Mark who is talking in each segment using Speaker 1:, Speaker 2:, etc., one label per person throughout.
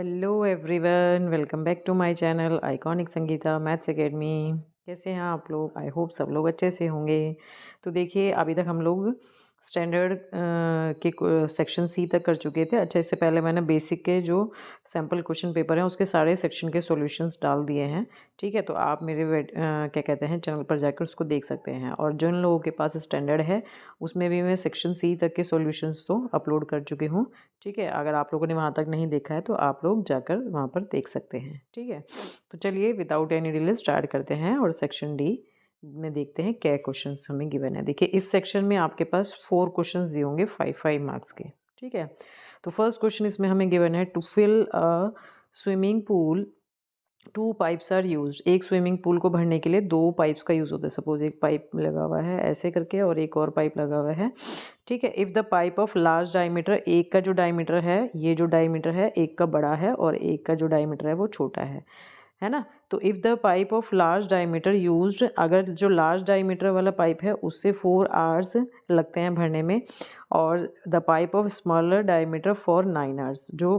Speaker 1: Hello everyone, welcome back to my channel iconic Sangeeta maths academy. कैसे हैं आप लोग? आई होप सब लोग अच्छे से होंगे। तो देखिए, अभी तक हम लोग स्टैंडर्ड के सेक्शन सी तक कर चुके थे। अच्छा, इससे पहले मैंने बेसिक के जो सैम्पल क्वेश्चन पेपर हैं उसके सारे सेक्शन के सॉल्यूशंस डाल दिए हैं। ठीक है, तो आप मेरे क्या कहते हैं चैनल पर जाकर उसको देख सकते हैं। और जिन लोगों के पास स्टैंडर्ड है उसमें भी मैं सेक्शन सी तक के सॉल्यूशंस तो अपलोड कर चुकी हूँ। ठीक है, अगर आप लोगों ने वहाँ तक नहीं देखा है तो आप लोग जाकर वहाँ पर देख सकते हैं। ठीक है, तो चलिए विदाउट एनी डिले स्टार्ट करते हैं और सेक्शन डी में देखते हैं क्या क्वेश्चंस हमें गिवन है। देखिए, इस सेक्शन में आपके पास 4 क्वेश्चंस दिए होंगे 5 मार्क्स के। ठीक है, तो फर्स्ट क्वेश्चन इसमें हमें गिवन है to fill a swimming pool 2 pipes are used. एक स्विमिंग पूल को भरने के लिए 2 पाइप्स का यूज़ होता है। सपोज एक पाइप लगा हुआ है ऐसे करके और एक और पाइप लगा हुआ है। ठीक है, if the pipe of large diameter, एक का जो डायमीटर है, ये जो डायमीटर है एक का बड़ा है और एक का जो डायमीटर है वो छोटा है ना। तो if the pipe of large diameter used, अगर जो लार्ज डायमीटर वाला पाइप है उससे 4 आवर्स लगते हैं भरने में, और the pipe of smaller diameter for 9 hours, जो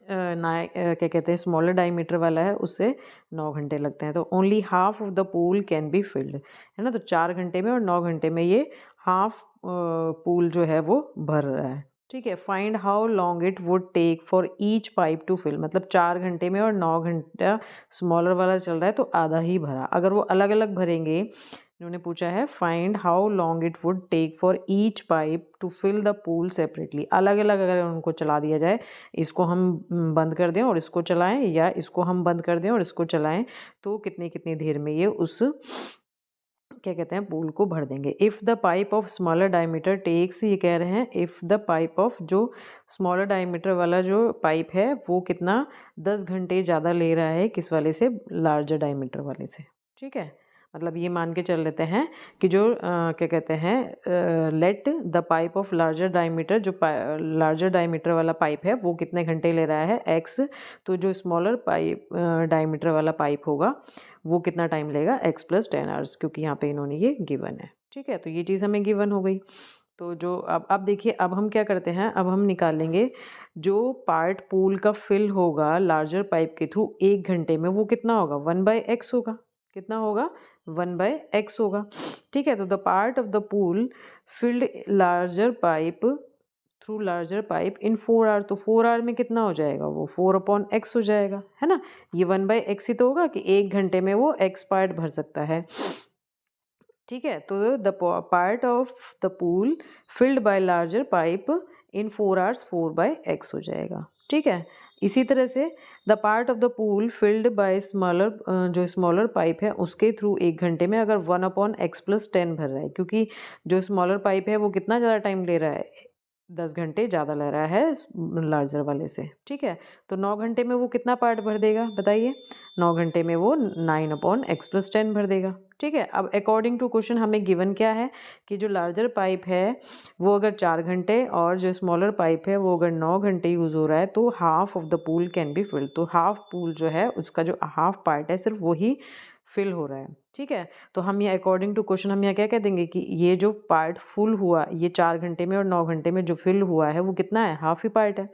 Speaker 1: क्या कहते हैं स्मॉलर डायमीटर वाला है उससे 9 घंटे लगते हैं। तो only half of the pool can be filled, है ना। तो 4 घंटे में और 9 घंटे में ये हाफ पूल जो है वो भर रहा है। ठीक है, find how long it would take for each pipe to fill, मतलब 4 घंटे में और 9 घंटा स्मॉलर वाला चल रहा है तो आधा ही भरा। अगर वो अलग अलग भरेंगे, इन्होंने पूछा है find how long it would take for each pipe to fill the pool separately. अलग अलग अगर उनको चला दिया जाए, इसको हम बंद कर दें और इसको चलाएं, या इसको हम बंद कर दें और इसको चलाएं, तो कितनी कितनी देर में ये उस क्या कहते हैं पूल को भर देंगे। If the pipe of smaller diameter takes, ये कह रहे हैं इफ़ द पाइप ऑफ जो स्मॉलर डायमीटर वाला जो पाइप है वो कितना 10 घंटे ज़्यादा ले रहा है किस वाले से, लार्जर डायमीटर वाले से। ठीक है, मतलब ये मान के चल लेते हैं कि जो क्या कहते हैं let the pipe of larger diameter, जो लार्जर डायमीटर वाला पाइप है वो कितने घंटे ले रहा है एक्स, तो जो स्मॉलर पाइप डायमीटर वाला पाइप होगा वो कितना टाइम लेगा एक्स प्लस 10 आवर्स, क्योंकि यहाँ पे इन्होंने ये गिवन है। ठीक है, तो ये चीज़ हमें गिवन हो गई। तो जो अब देखिए, अब हम क्या करते हैं, अब हम निकालेंगे जो पार्ट पूल का फिल होगा लार्जर पाइप के थ्रू 1 घंटे में, वो कितना होगा 1/x होगा। कितना होगा 1/x होगा। ठीक है, तो the part of the pool filled larger pipe through larger pipe in 4 hour, तो 4 आवर में कितना हो जाएगा, वो 4/x हो जाएगा, है ना। ये 1/x ही तो होगा कि 1 घंटे में वो x पार्ट भर सकता है। ठीक है, तो the part of the pool filled by larger pipe in 4 hours 4/x हो जाएगा। ठीक है, इसी तरह से the part of the pool filled by smaller, जो स्मॉलर पाइप है उसके थ्रू 1 घंटे में अगर 1/x प्लस 10 भर रहा है, क्योंकि जो स्मॉलर पाइप है वो कितना ज़्यादा टाइम ले रहा है, 10 घंटे ज़्यादा ले रहा है लार्जर वाले से। ठीक है, तो 9 घंटे में वो कितना पार्ट भर देगा बताइए, 9 घंटे में वो 9/x प्लस 10 भर देगा। ठीक है, अब अकॉर्डिंग टू क्वेश्चन हमें गिवन क्या है कि जो लार्जर पाइप है वो अगर 4 घंटे और जो स्मॉलर पाइप है वो अगर 9 घंटे यूज़ हो रहा है तो half of the pool can be filled, तो हाफ पूल जो है उसका जो हाफ पार्ट है सिर्फ वही फिल हो रहा है। ठीक है, तो हम ये अकॉर्डिंग टू क्वेश्चन हम यहाँ क्या कह देंगे कि ये जो पार्ट फुल हुआ, ये 4 घंटे में और 9 घंटे में जो फिल हुआ है वो कितना है, हाफ ही पार्ट है।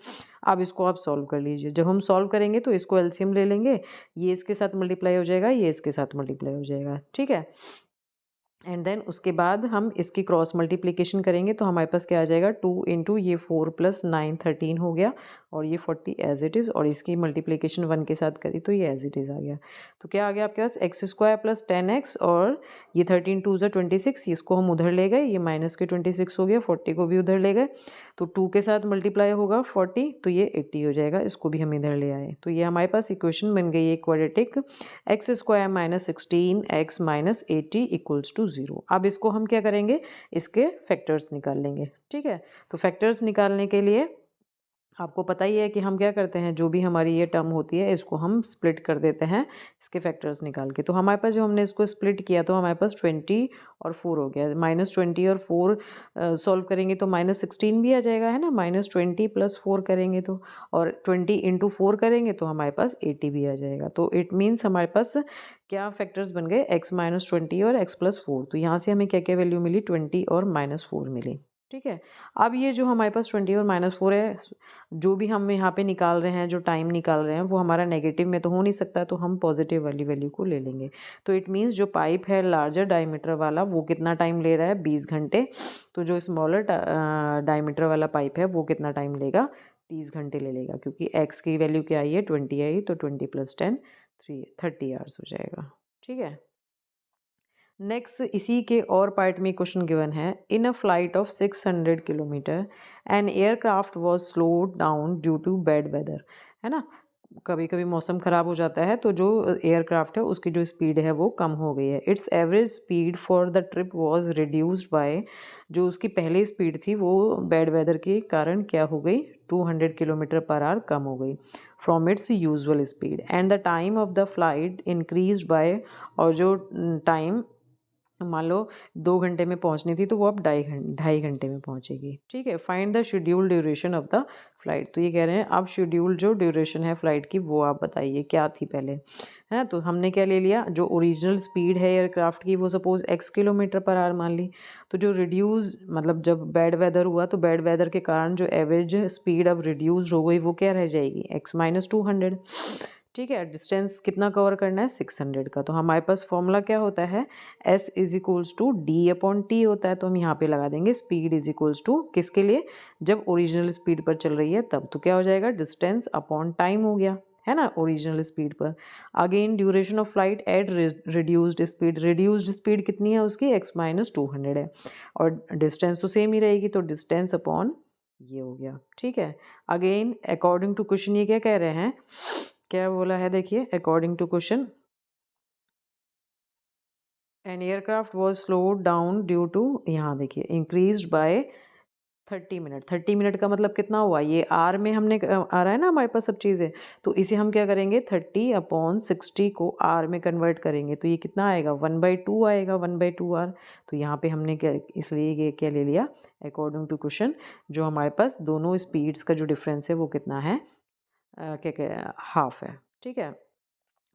Speaker 1: अब इसको आप सॉल्व कर लीजिए। जब हम सॉल्व करेंगे तो इसको एलसीएम ले लेंगे, ये इसके साथ मल्टीप्लाई हो जाएगा, ये इसके साथ मल्टीप्लाई हो जाएगा। ठीक है, एंड देन उसके बाद हम इसकी क्रॉस मल्टीप्लिकेशन करेंगे तो हमारे पास क्या आ जाएगा, 2 इंटू ये 4 प्लस 9 13 हो गया, और ये 40 एज इट इज़, और इसकी मल्टीप्लिकेशन 1 के साथ करी तो ये एज इट इज़ आ गया। तो क्या आ गया आपके पास एक्स स्क्वायर प्लस 10x, और ये 13 2 26, इसको हम उधर ले गए, ये माइनस के 26 हो गया, 40 को भी उधर ले गए, तो 2 के साथ मल्टीप्लाई होगा 40 तो ये 80 हो जाएगा, इसको भी हम इधर ले आए। तो ये हमारे पास इक्वेशन बन गई है quadratic, x square minus 16x minus 80 equals to 0। अब इसको हम क्या करेंगे, इसके फैक्टर्स निकाल लेंगे। ठीक है, तो फैक्टर्स निकालने के लिए आपको पता ही है कि हम क्या करते हैं, जो भी हमारी ये टर्म होती है इसको हम स्प्लिट कर देते हैं इसके फैक्टर्स निकाल के। तो हमारे पास जो हमने इसको स्प्लिट किया तो हमारे पास 20 और 4 हो गया, -20 और 4 सॉल्व करेंगे तो -16 भी आ जाएगा, है ना। -20 प्लस 4 करेंगे तो, और 20 इंटू 4 करेंगे तो हमारे पास 80 भी आ जाएगा। तो इट मीन्स हमारे पास क्या फैक्टर्स बन गए, x -20 और x + 4। तो यहाँ से हमें क्या क्या वैल्यू मिली, 20 और -4 मिली। ठीक है। अब ये जो हमारे पास 20 और -4 है, जो भी हम यहाँ पे निकाल रहे हैं, जो टाइम निकाल रहे हैं, वो हमारा नेगेटिव में तो हो नहीं सकता, तो हम पॉजिटिव वाली वैल्यू को ले लेंगे। तो इट मीन्स जो पाइप है लार्जर डायमीटर वाला, वो कितना टाइम ले रहा है, 20 घंटे। तो जो स्मॉलर डायमीटर वाला पाइप है वो कितना टाइम लेगा, 30 घंटे ले लेगा, क्योंकि एक्स की वैल्यू क्या आई है, 20 आई, तो 20 + 10 30 आवर्स हो जाएगा। ठीक है। नेक्स्ट इसी के और पार्ट में क्वेश्चन गिवन है, in a flight of 600 kilometre an aircraft was slowed down due to bad weather, है ना। कभी कभी मौसम ख़राब हो जाता है, तो जो एयरक्राफ्ट है उसकी जो स्पीड है वो कम हो गई है। It's average speed for the trip was reduced by, जो उसकी पहली स्पीड थी वो बैड वेदर के कारण क्या हो गई, 200 किलोमीटर पर आवर कम हो गई from its usual speed, and the time of the flight increase by, और जो टाइम मान लो 2 घंटे में पहुंचनी थी, तो वो अब ढाई घंटे में पहुंचेगी। ठीक है। Find the schedule duration of the flight. तो ये कह रहे हैं अब शेड्यूल जो ड्यूरेशन है फ्लाइट की वो आप बताइए क्या थी पहले, है ना। तो हमने क्या ले लिया, जो ओरिजिनल स्पीड है एयरक्राफ्ट की वो suppose x kilometre per hour मान ली। तो जो रिड्यूस मतलब जब बैड वेदर हुआ, तो बैड वेदर के कारण जो एवरेज स्पीड अब रिड्यूस हो गई, वो क्या रह जाएगी, x - 200। ठीक है। डिस्टेंस कितना कवर करना है, 600 का। तो हमारे पास फॉर्मूला क्या होता है, s = d/t होता है। तो हम यहाँ पे लगा देंगे स्पीड = किसके लिए, जब ओरिजिनल स्पीड पर चल रही है तब। तो क्या हो जाएगा, डिस्टेंस अपॉन टाइम हो गया, है ना, ओरिजिनल स्पीड पर। Again duration of flight eight reduced speed, reduced speed कितनी है उसकी, x - 200 है, और डिस्टेंस तो सेम ही रहेगी, तो डिस्टेंस अपॉन ये हो गया। ठीक है। अगेन अकॉर्डिंग टू क्वेश्चन ये क्या कह रहे हैं, क्या बोला है देखिए, according to question an aircraft was slowed down due to, यहाँ देखिए इंक्रीज बाय 30 मिनट। 30 मिनट का मतलब कितना हुआ, ये आर में हमने आ रहा है ना हमारे पास सब चीज़ें, तो इसे हम क्या करेंगे, 30/60 को आर में कन्वर्ट करेंगे, तो ये कितना आएगा, 1/2 आएगा, 1/2 आर। तो यहाँ पे हमने क्या, इसलिए ये क्या ले लिया, अकॉर्डिंग टू क्वेश्चन जो हमारे पास दोनों स्पीड्स का जो डिफरेंस है वो कितना है, क्या क्या हाफ है। ठीक है।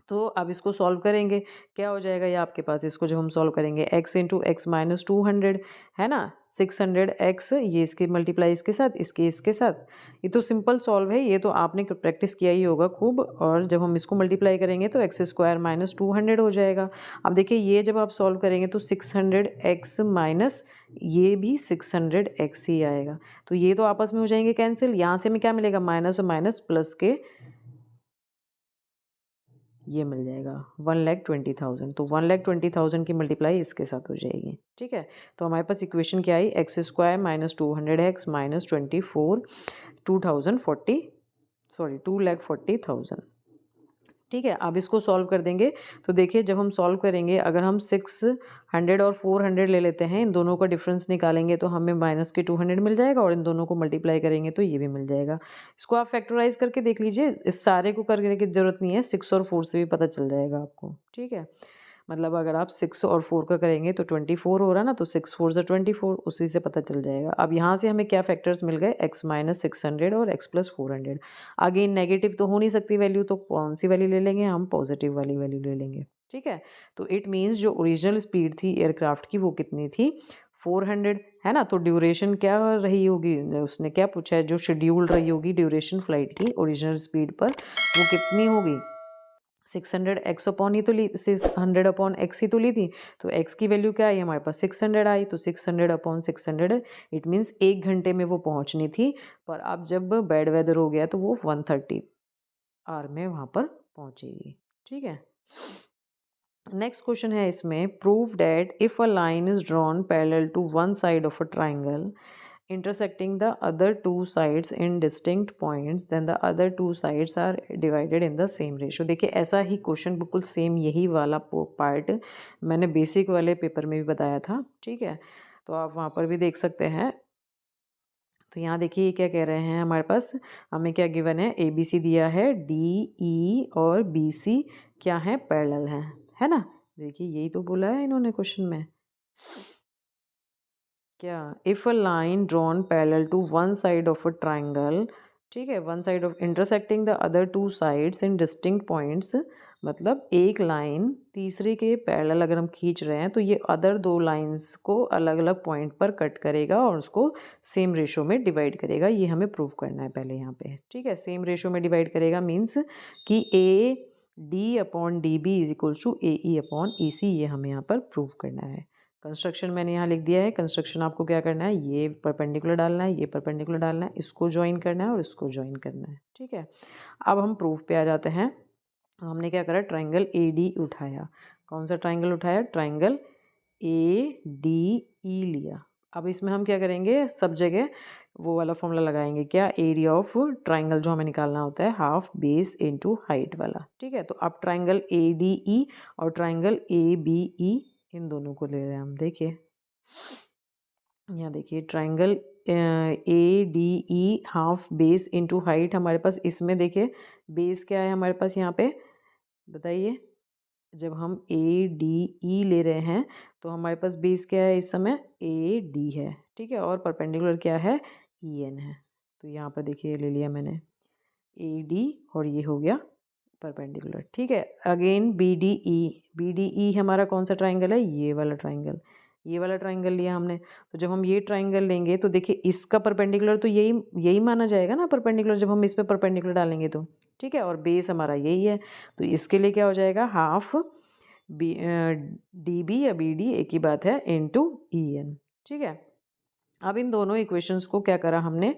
Speaker 1: तो अब इसको सॉल्व करेंगे, क्या हो जाएगा ये आपके पास, इसको जब हम सॉल्व करेंगे x × x - 200, है ना, 600x, ये इसके मल्टीप्लाई इसके साथ, इसके साथ। ये तो सिंपल सॉल्व है, ये तो आपने प्रैक्टिस किया ही होगा खूब। और जब हम इसको मल्टीप्लाई करेंगे तो x² - 200 हो जाएगा। अब देखिए ये जब आप सॉल्व करेंगे तो 600x माइनस ये भी 600x ही आएगा, तो ये तो आपस में हो जाएंगे कैंसिल। यहाँ से हमें क्या मिलेगा, माइनस और माइनस प्लस के ये मिल जाएगा 1,20,000। तो 1,20,000 की मल्टीप्लाई इसके साथ हो जाएगी। ठीक है। तो हमारे पास इक्वेशन क्या आई, x² - 200x - 24 2040 सॉरी 2,40,000। ठीक है। अब इसको सॉल्व कर देंगे, तो देखिए जब हम सॉल्व करेंगे, अगर हम 600 और 400 ले लेते हैं, इन दोनों का डिफरेंस निकालेंगे तो हमें माइनस के 200 मिल जाएगा, और इन दोनों को मल्टीप्लाई करेंगे तो ये भी मिल जाएगा। इसको आप फैक्टराइज करके देख लीजिए, इस सारे को करने की ज़रूरत नहीं है, 6 और 4 से भी पता चल जाएगा आपको। ठीक है। मतलब अगर आप 6 और 4 का करेंगे तो 24 हो रहा ना, तो 6 4 से 24, उसी से पता चल जाएगा। अब यहाँ से हमें क्या फैक्टर्स मिल गए, x - 600 और x + 400। अगेन नेगेटिव तो हो नहीं सकती वैल्यू, तो कौन सी वैल्यू ले लेंगे, हम पॉजिटिव वाली वैल्यू ले लेंगे। ठीक है। तो इट मीन्स जो ओरिजिनल स्पीड थी एयरक्राफ्ट की वो कितनी थी, 400, है ना। तो ड्यूरेशन क्या रही होगी, उसने क्या पूछा है, जो शेड्यूल रही होगी ड्यूरेशन फ्लाइट की ओरिजिनल स्पीड पर, वो कितनी होगी, 600x अपॉन ही तो ली, 600/x ही तो ली थी। तो x की वैल्यू क्या आई हमारे पास, 600 आई, तो 600/600, इट मीन्स 1 घंटे में वो पहुंचनी थी। पर अब जब बैड वेदर हो गया तो वो 130 आवर में वहाँ पर पहुंचेगी। ठीक है। नेक्स्ट क्वेश्चन है इसमें, prove that if a line is drawn parallel to one side of a triangle intersecting the other two sides in distinct points, then the other two sides are divided in the same ratio। देखिए ऐसा ही question बिल्कुल same यही वाला part मैंने basic वाले paper में भी बताया था। ठीक है। तो आप वहाँ पर भी देख सकते हैं। तो यहाँ देखिए ये क्या कह रहे हैं, हमारे पास हमें क्या गिवन है, ए बी सी दिया है, डी ई और बी सी क्या है, पैरेलल हैं, है ना। देखिए यही तो बोला है इन्होंने क्वेश्चन में, क्या, if a line drawn parallel to one side of a triangle, ठीक है, one side of intersecting the other two sides in distinct points मतलब एक लाइन तीसरे के पैरेलल अगर हम खींच रहे हैं तो ये अदर दो लाइंस को अलग अलग पॉइंट पर कट करेगा और उसको सेम रेशो में डिवाइड करेगा। ये हमें प्रूव करना है पहले यहाँ पे, ठीक है। सेम रेशो में डिवाइड करेगा मीन्स कि A D upon D B is equals to A E upon E C, ये हमें यहाँ पर प्रूव करना है। कंस्ट्रक्शन मैंने यहाँ लिख दिया है। कंस्ट्रक्शन आपको क्या करना है, ये परपेंडिकुलर डालना है, ये परपेंडिकुलर डालना है, इसको ज्वाइन करना है और इसको ज्वाइन करना है, ठीक है। अब हम प्रूफ पे आ जाते हैं। हमने क्या करा, ट्राइंगल ए डी उठाया। कौन सा ट्राइंगल उठाया, ट्राइंगल ए डी ई लिया। अब इसमें हम क्या करेंगे, सब जगह वो वाला फॉर्मूला लगाएंगे, क्या, एरिया ऑफ ट्राइंगल जो हमें निकालना होता है हाफ बेस इनटू हाइट वाला, ठीक है। तो अब ट्राइंगल ए डी ई और ट्राइंगल ए बी ई, इन दोनों को ले रहे हैं हम। देखिए यहाँ देखिए triangle A D E half base into height, हमारे पास इसमें देखिए बेस क्या है हमारे पास यहाँ पे, बताइए। जब हम ए डी ई ले रहे हैं तो हमारे पास बेस क्या है इस समय, ए डी है, ठीक है। और परपेंडिकुलर क्या है, ई एन है। तो यहाँ पर देखिए ले लिया मैंने ए डी और ये हो गया परपेंडिकुलर, ठीक है। Again B D E, B D E हमारा कौन सा ट्राइंगल है, ये वाला ट्राइंगल, ये वाला ट्राइंगल लिया हमने। तो जब हम ये ट्राइंगल लेंगे तो देखिए इसका परपेंडिकुलर तो यही यही माना जाएगा ना परपेंडिकुलर, जब हम इस पर परपेंडिकुलर डालेंगे तो, ठीक है। और बेस हमारा यही है, तो इसके लिए क्या हो जाएगा, हाफ बी डी बी या बी डी एक ही बात है इनटू ई एन, ठीक है। अब इन दोनों इक्वेशंस को क्या करा हमने,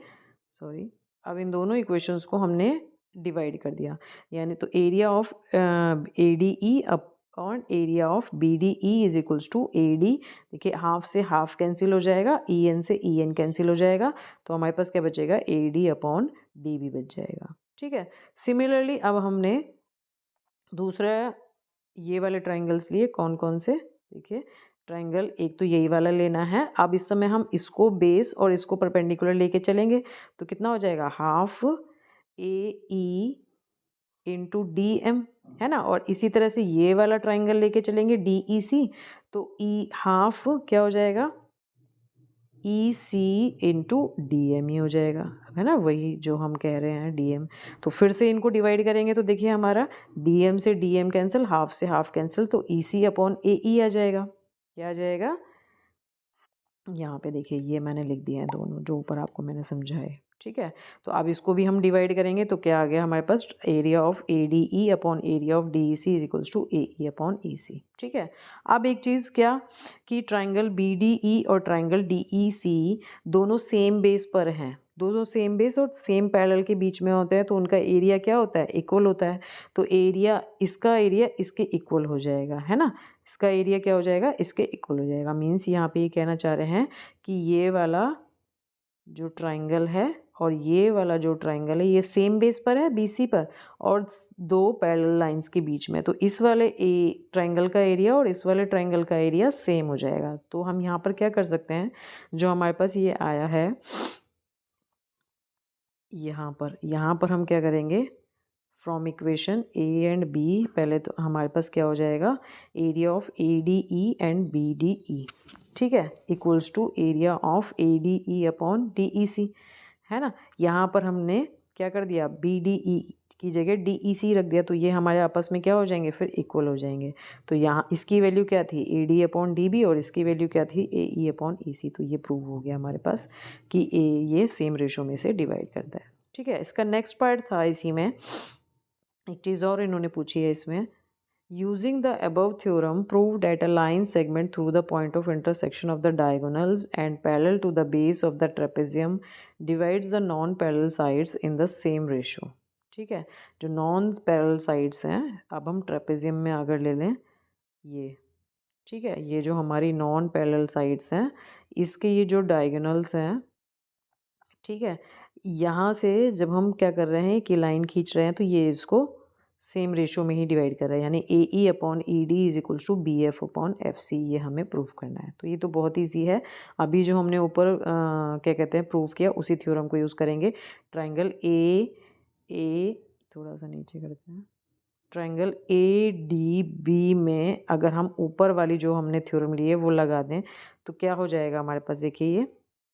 Speaker 1: सॉरी, अब इन दोनों इक्वेशंस को हमने डिवाइड कर दिया। यानी तो area of A D E upon area of B D E is equals to A D. देखिए हाफ से हाफ कैंसिल हो जाएगा, ई एन से ई एन कैंसिल हो जाएगा, तो हमारे पास क्या बचेगा, A D upon D B बच जाएगा, ठीक है। सिमिलरली अब हमने दूसरा ये वाले ट्राइंगल्स लिए, कौन कौन से, देखिए ट्राइंगल एक तो यही वाला लेना है। अब इस समय हम इसको बेस और इसको परपेंडिकुलर लेके चलेंगे तो कितना हो जाएगा, हाफ ए ई इंटू डी एम, है ना। और इसी तरह से ये वाला ट्राइंगल लेके चलेंगे डी ई सी, तो ई हाफ क्या हो जाएगा, ई सी इंटू डी एम ही हो जाएगा, है ना, वही जो हम कह रहे हैं डी एम। तो फिर से इनको डिवाइड करेंगे तो देखिए हमारा डी एम से डी एम कैंसिल, हाफ से हाफ कैंसिल, तो ई सी अपॉन ए ई आ जाएगा। क्या आ जाएगा, यहाँ पे देखिए ये मैंने लिख दिया है दोनों जो ऊपर आपको मैंने समझाए, ठीक है। तो अब इसको भी हम डिवाइड करेंगे तो क्या आ गया हमारे पास, area of A D E upon area of D E C is equals to A E upon E C, ठीक है। अब एक चीज़ क्या, कि ट्राइंगल बी डी ई और ट्राइंगल डी ई सी दोनों सेम बेस पर हैं, दोनों सेम बेस और सेम पैरेलल के बीच में होते हैं, तो उनका एरिया क्या होता है, इक्वल होता है। तो एरिया, इसका एरिया इसके इक्वल हो जाएगा, है ना, इसका एरिया क्या हो जाएगा, इसके इक्वल हो जाएगा। मीन्स यहाँ पे ये कहना चाह रहे हैं कि ये वाला जो ट्राइंगल है और ये वाला जो ट्राइंगल है ये सेम बेस पर है बीसी पर और दो पैरेलल लाइंस के बीच में, तो इस वाले ए ट्राइंगल का एरिया और इस वाले ट्राइंगल का एरिया सेम हो जाएगा। तो हम यहाँ पर क्या कर सकते हैं, जो हमारे पास ये आया है यहाँ पर हम क्या करेंगे, from equation A and B, पहले तो हमारे पास क्या हो जाएगा, area of A D E and B D E, ठीक है, equals to area of A D E upon D E C, है ना। यहाँ पर हमने क्या कर दिया, बी डी ई की जगह डी ई सी रख दिया, तो ये हमारे आपस में क्या हो जाएंगे, फिर इक्वल हो जाएंगे। तो यहाँ इसकी वैल्यू क्या थी, A D upon D B, और इसकी वैल्यू क्या थी, ए ई अपॉन ई सी। तो ये प्रूव हो गया हमारे पास कि ए ये सेम रेशो में से डिवाइड करता है, ठीक है। इसका नेक्स्ट पार्ट था, इसी में एक चीज़ और इन्होंने पूछी है इसमें, using the above theorem prove that a line segment through the point of intersection of the diagonals and parallel to the base of the trapezium divides the non parallel sides in the same ratio, ठीक है। जो non parallel sides हैं, अब हम trapezium में अगर ले लें ये, ठीक है, ये जो हमारी नॉन पैरेलल साइड्स हैं इसके ये जो डायगोनल्स हैं, ठीक है, यहाँ से जब हम क्या कर रहे हैं कि लाइन खींच रहे हैं तो ये इसको सेम रेशो में ही डिवाइड कर रहा है, यानी A E upon E D is equals to B F upon F C, ये हमें प्रूफ करना है। तो ये तो बहुत ईजी है। अभी जो हमने ऊपर क्या कहते हैं प्रूफ किया उसी थ्योरम को यूज़ करेंगे। ट्राइंगल ए थोड़ा सा नीचे करते हैं, ट्राइंगल ए डी बी में अगर हम ऊपर वाली जो हमने थ्योरम ली है वो लगा दें तो क्या हो जाएगा हमारे पास, देखिए ये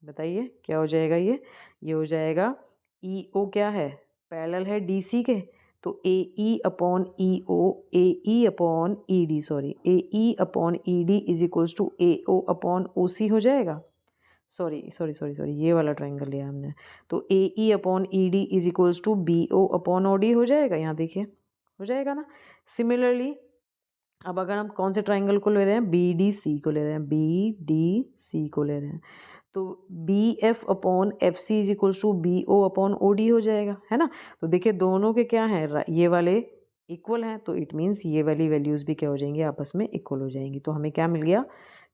Speaker 1: बताइए क्या हो जाएगा, ये हो जाएगा ई ओ क्या है, पैरेलल है डी सी के, तो A E upon E O, A E upon E D, sorry A E upon E D is equals to A O upon O C हो जाएगा। सॉरी ये वाला ट्राइंगल लिया हमने। तो A E upon E D is equals to B O upon O D हो जाएगा, यहाँ देखिए हो जाएगा ना। सिमिलरली अब अगर हम कौन से ट्राइंगल को ले रहे हैं, बी डी सी को ले रहे हैं, बी डी सी को ले रहे हैं, तो B F upon F C is equals to B O upon O D हो जाएगा, है ना। तो देखिए दोनों के क्या हैं, ये वाले इक्वल हैं, तो इट मीन्स ये वाली वैल्यूज़ भी क्या हो जाएंगी, आपस में इक्वल हो जाएंगी। तो हमें क्या मिल गया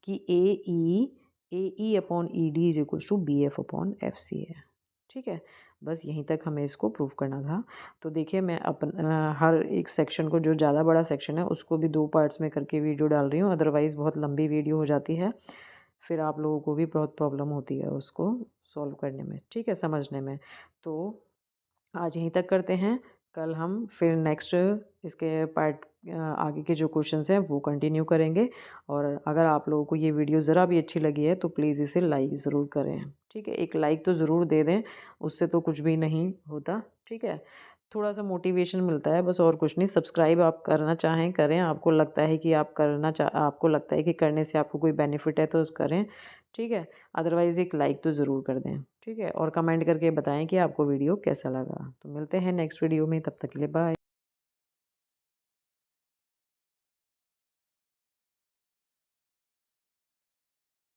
Speaker 1: कि A E upon E D is equals to B F upon F C है। ठीक है, बस यहीं तक हमें इसको प्रूव करना था। तो देखिए मैं हर एक सेक्शन को, जो ज़्यादा बड़ा सेक्शन है उसको भी 2 पार्ट्स में करके वीडियो डाल रही हूँ, अदरवाइज़ बहुत लंबी वीडियो हो जाती है, फिर आप लोगों को भी बहुत प्रॉब्लम होती है उसको सॉल्व करने में, ठीक है, समझने में। तो आज यहीं तक करते हैं, कल हम फिर नेक्स्ट इसके पार्ट आगे के जो क्वेश्चंस हैं वो कंटिन्यू करेंगे। और अगर आप लोगों को ये वीडियो ज़रा भी अच्छी लगी है तो प्लीज़ इसे लाइक ज़रूर करें, ठीक है, एक लाइक तो ज़रूर दे दें, उससे तो कुछ भी नहीं होता, ठीक है, थोड़ा सा मोटिवेशन मिलता है बस, और कुछ नहीं। सब्सक्राइब आप करना चाहें करें, आपको लगता है कि आपको लगता है कि करने से आपको कोई बेनिफिट है तो करें, ठीक है, अदरवाइज़ एक लाइक तो ज़रूर कर दें, ठीक है, और कमेंट करके बताएं कि आपको वीडियो कैसा लगा। तो मिलते हैं नेक्स्ट वीडियो में, तब तक के लिए बाय।